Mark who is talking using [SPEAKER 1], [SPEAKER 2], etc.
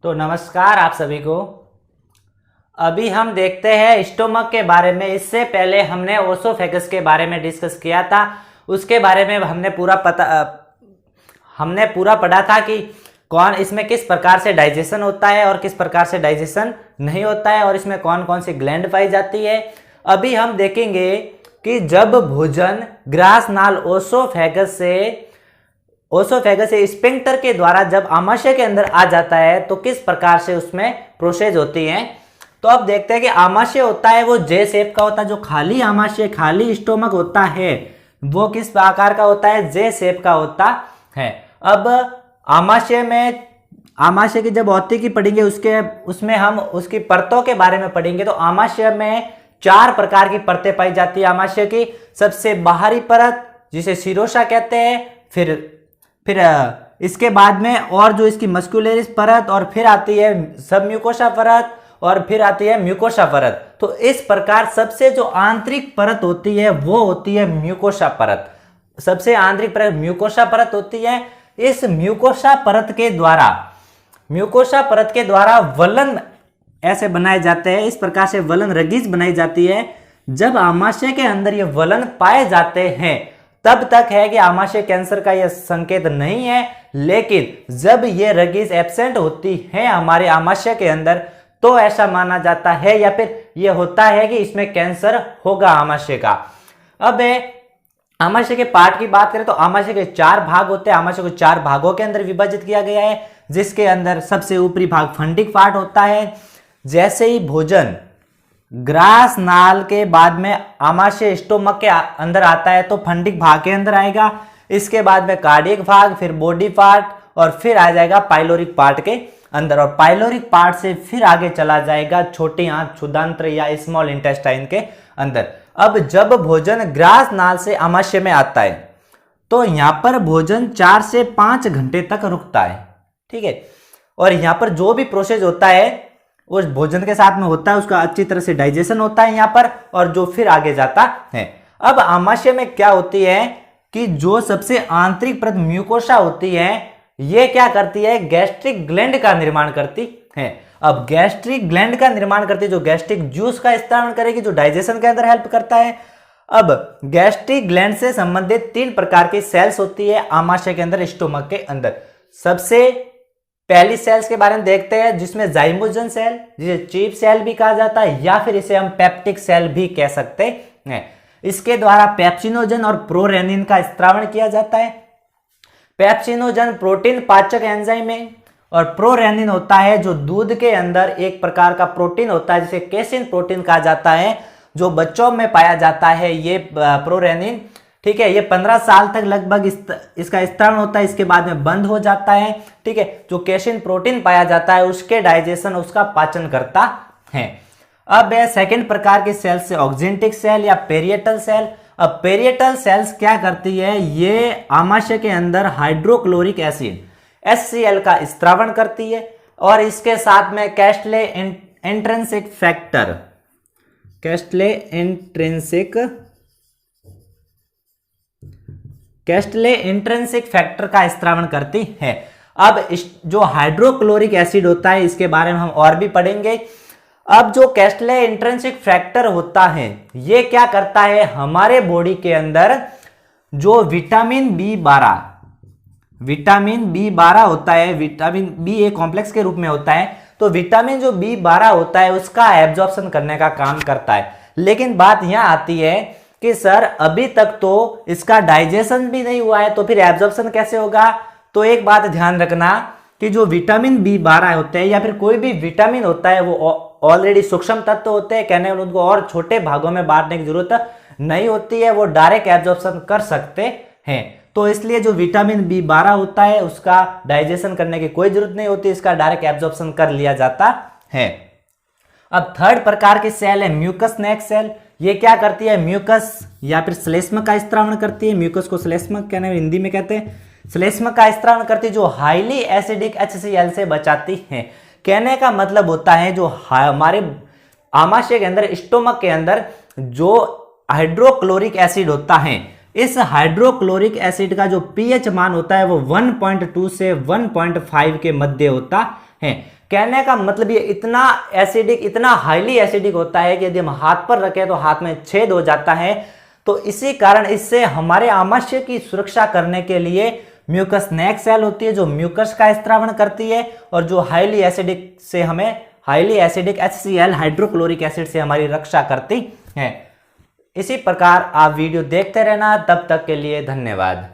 [SPEAKER 1] तो नमस्कार आप सभी को। अभी हम देखते हैं स्टोमक के बारे में। इससे पहले हमने ओसोफेगस के बारे में डिस्कस किया था। उसके बारे में हमने पूरा पढ़ा था कि कौन इसमें किस प्रकार से डाइजेशन होता है और किस प्रकार से डाइजेशन नहीं होता है और इसमें कौन कौन सी ग्लैंड पाई जाती है। अभी हम देखेंगे कि जब भोजन ग्रास नाल ओसोफेगस से स्फिंक्टर के द्वारा जब आमाशय के अंदर आ जाता है तो किस प्रकार से उसमें प्रोसेस होती है। तो अब देखते हैं कि आमाशय होता है वो जे शेप का होता है। जो खाली आमाशय खाली स्टोमक होता है वो किस आकार का होता है, जे शेप का होता है। अब आमाशय की जब औतिकी पढ़ेंगे उसमें हम उसकी परतों के बारे में पढ़ेंगे। तो आमाशय में 4 प्रकार की परतें पाई जाती है। आमाशय की सबसे बाहरी परत जिसे शिरोशा कहते हैं, फिर इसके बाद में और जो इसकी मस्कुलरिस परत, और फिर आती है सबम्यूकोसा परत, और फिर आती है म्यूकोसा परत। तो इस प्रकार सबसे जो आंतरिक परत होती है वो होती है म्यूकोसा परत। सबसे आंतरिक परत म्यूकोसा परत होती है। इस म्यूकोसा परत के द्वारा वलन ऐसे बनाए जाते हैं। इस प्रकार से वलन रगीज बनाई जाती है। जब आमाशय के अंदर ये वलन पाए जाते हैं तब तक है कि आमाशय कैंसर का यह संकेत नहीं है, लेकिन जब ये रगीज एब्सेंट होती है हमारे आमाशय के अंदर तो ऐसा माना जाता है या फिर यह होता है कि इसमें कैंसर होगा आमाशय का। अब आमाशय के पार्ट की बात करें तो आमाशय के 4 भाग होते हैं। आमाशय को 4 भागों के अंदर विभाजित किया गया है, जिसके अंदर सबसे ऊपरी भाग फंडिक पार्ट होता है। जैसे ही भोजन ग्रास नाल के बाद में आमाशय स्टोमक के अंदर आता है तो फंडिक भाग के अंदर आएगा। इसके बाद में कार्डियक भाग, फिर बॉडी पार्ट, और फिर आ जाएगा पाइलोरिक पार्ट के अंदर, और पाइलोरिक पार्ट से फिर आगे चला जाएगा छोटी आंत क्षुधांत्र या स्मॉल इंटेस्टाइन के अंदर। अब जब भोजन ग्रास नाल से आमाशय में आता है तो यहां पर भोजन 4 से 5 घंटे तक रुकता है, ठीक है। और यहां पर जो भी प्रोसेस होता है उस भोजन के साथ में होता है, उसका अच्छी तरह से डाइजेशन होता है यहाँ पर, और जो फिर आगे जाता है। अब आमाशय में क्या होती है कि जो सबसे आंतरिक परत म्यूकोसा होती है ये क्या करती है, गैस्ट्रिक ग्लैंड का निर्माण करती है। अब गैस्ट्रिक ग्लैंड का निर्माण करती है जो गैस्ट्रिक जूस का स्त्राव करेगी, जो डाइजेशन के अंदर हेल्प करता है। अब गैस्ट्रिक ग्लैंड से संबंधित 3 प्रकार की सेल्स होती है आमाशय के अंदर, स्टोमक के अंदर। सबसे पहली सेल्स के बारे में देखते हैं जिसमें जाइमोजन सेल, जिसे चीफ सेल भी कहा जाता है, या फिर इसे हम पेप्टिक सेल भी कह सकते हैं। इसके द्वारा पेप्सिनोजन और प्रोरेनिन का स्त्रावण किया जाता है। पेप्सिनोजन प्रोटीन पाचक एंजाइम है, और प्रोरेनिन होता है जो दूध के अंदर एक प्रकार का प्रोटीन होता है जिसे केसिन प्रोटीन कहा जाता है, जो बच्चों में पाया जाता है ये प्रोरेनिन, ठीक है। ये 15 साल तक लगभग इसका स्त्रावण होता है, इसके बाद में बंद हो जाता है, ठीक है। जो केसिन प्रोटीन पाया जाता है उसके डाइजेशन, उसका पाचन करता है। अब सेकंड प्रकार की सेल से ऑक्जेंटिक सेल या पेरिएटल सेल। अब पेरिएटल सेल्स क्या करती है, ये आमाशय के अंदर हाइड्रोक्लोरिक एसिड HCl का स्त्रावण करती है, और इसके साथ में कैस्टले इंट्रिंसिक फैक्टर का स्त्रावण करती है। अब जो हाइड्रोक्लोरिक एसिड होता है इसके बारे में हम और भी पढ़ेंगे। अब जो कैस्टले इंट्रिंसिक फैक्टर होता है ये क्या करता है, हमारे बॉडी के अंदर जो विटामिन B12 होता है, विटामिन बी एक कॉम्प्लेक्स के रूप में होता है, तो विटामिन जो B12 होता है उसका एब्जॉर्प्शन करने का काम करता है। लेकिन बात यहां आती है कि सर अभी तक तो इसका डाइजेशन भी नहीं हुआ है तो फिर एब्जॉर्प्शन कैसे होगा। तो एक बात ध्यान रखना कि जो विटामिन B12 होते हैं या फिर कोई भी विटामिन होता है वो ऑलरेडी सूक्ष्म तत्व होते हैं, कहने वाले उनको और छोटे भागों में बांटने की जरूरत नहीं होती है, वो डायरेक्ट एब्जॉर्प्शन कर सकते हैं। तो इसलिए जो विटामिन B12 होता है उसका डाइजेशन करने की कोई जरूरत नहीं होती, इसका डायरेक्ट एब्जॉर्प्शन कर लिया जाता है। अब थर्ड प्रकार की सेल है म्यूकस नेक सेल। ये क्या करती है, म्यूकस या फिर श्लेष्म का स्त्रावण करती है। म्यूकस को श्लेष्म कहने हिंदी में कहते हैं, श्लेष्म का स्त्रावण करती है जो हाईली एसिडिक HCl से बचाती है। कहने का मतलब होता है जो हमारे आमाशय के अंदर, स्टोमक के अंदर जो हाइड्रोक्लोरिक एसिड होता है, इस हाइड्रोक्लोरिक एसिड का जो पीएच मान होता है वो 1.2 से 1.5 के मध्य होता हैं। कहने का मतलब ये इतना एसिडिक, इतना हाईली एसिडिक होता है कि यदि हम हाथ पर रखें तो हाथ में छेद हो जाता है। तो इसी कारण इससे हमारे आमाशय की सुरक्षा करने के लिए म्यूकस नेक सेल होती है जो म्यूकस का स्त्रावण करती है, और जो हाईली एसिडिक से हमें highly acidic HCl hydrochloric acid से हमारी रक्षा करती है। इसी प्रकार आप वीडियो देखते रहना। तब तक के लिए धन्यवाद।